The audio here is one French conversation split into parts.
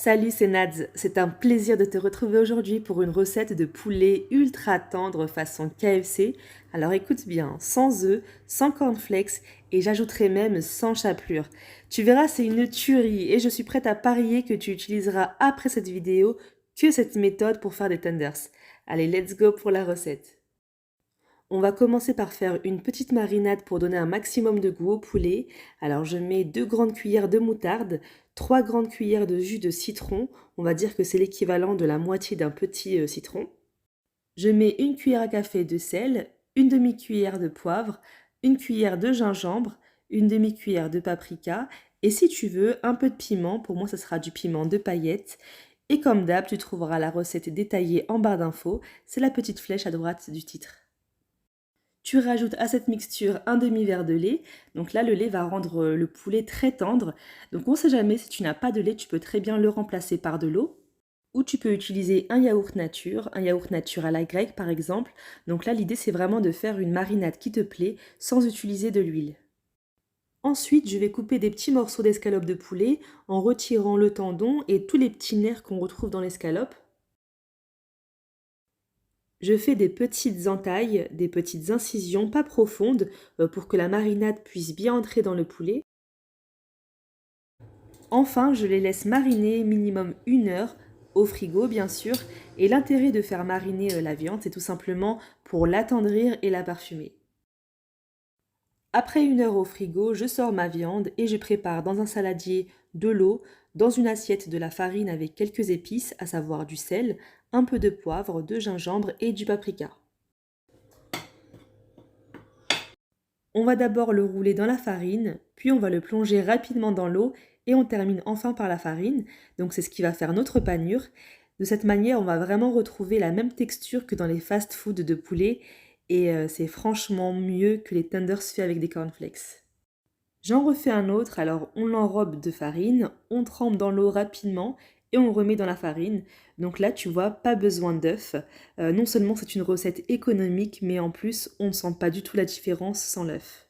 Salut, c'est Nads. C'est un plaisir de te retrouver aujourd'hui pour une recette de poulet ultra tendre façon KFC. Alors écoute bien, sans œufs, sans cornflakes et j'ajouterai même sans chapelure. Tu verras, c'est une tuerie et je suis prête à parier que tu utiliseras après cette vidéo que cette méthode pour faire des tenders. Allez, let's go pour la recette. On va commencer par faire une petite marinade pour donner un maximum de goût au poulet. Alors je mets 2 grandes cuillères de moutarde, 3 grandes cuillères de jus de citron, on va dire que c'est l'équivalent de la moitié d'un petit citron. Je mets une cuillère à café de sel, une demi-cuillère de poivre, une cuillère de gingembre, une demi-cuillère de paprika et si tu veux un peu de piment, pour moi ça sera du piment de paillettes. Et comme d'hab, tu trouveras la recette détaillée en barre d'infos, c'est la petite flèche à droite du titre. Tu rajoutes à cette mixture un demi-verre de lait. Donc là, le lait va rendre le poulet très tendre. Donc on ne sait jamais, si tu n'as pas de lait, tu peux très bien le remplacer par de l'eau. Ou tu peux utiliser un yaourt nature à la grecque par exemple. Donc là, l'idée c'est vraiment de faire une marinade qui te plaît sans utiliser de l'huile. Ensuite, je vais couper des petits morceaux d'escalope de poulet en retirant le tendon et tous les petits nerfs qu'on retrouve dans l'escalope. Je fais des petites entailles, des petites incisions pas profondes pour que la marinade puisse bien entrer dans le poulet. Enfin, je les laisse mariner minimum 1 heure au frigo bien sûr. Et l'intérêt de faire mariner la viande, c'est tout simplement pour l'attendrir et la parfumer. Après 1 heure au frigo, je sors ma viande et je prépare dans un saladier de l'eau, dans une assiette de la farine avec quelques épices, à savoir du sel, un peu de poivre, de gingembre et du paprika. On va d'abord le rouler dans la farine, puis on va le plonger rapidement dans l'eau et on termine enfin par la farine. Donc c'est ce qui va faire notre panure. De cette manière, on va vraiment retrouver la même texture que dans les fast-food de poulet et c'est franchement mieux que les tenders faits avec des cornflakes. J'en refais un autre, alors on l'enrobe de farine, on trempe dans l'eau rapidement et on remet dans la farine. Donc là, tu vois, pas besoin d'œufs. Non seulement c'est une recette économique, mais en plus, on ne sent pas du tout la différence sans l'œuf.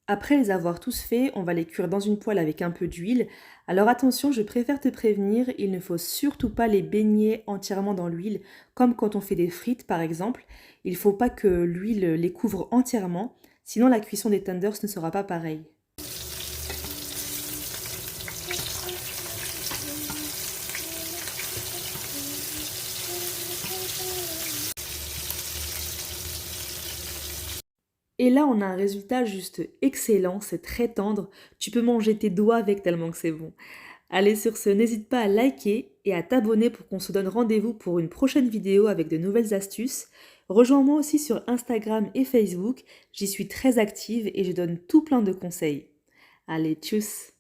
Après les avoir tous faits, on va les cuire dans une poêle avec un peu d'huile. Alors attention, je préfère te prévenir, il ne faut surtout pas les baigner entièrement dans l'huile, comme quand on fait des frites par exemple. Il ne faut pas que l'huile les couvre entièrement, sinon la cuisson des tenders ne sera pas pareille. Et là, on a un résultat juste excellent, c'est très tendre. Tu peux manger tes doigts avec tellement que c'est bon. Allez, sur ce, n'hésite pas à liker et à t'abonner pour qu'on se donne rendez-vous pour une prochaine vidéo avec de nouvelles astuces. Rejoins-moi aussi sur Instagram et Facebook, j'y suis très active et je donne tout plein de conseils. Allez, tchuss!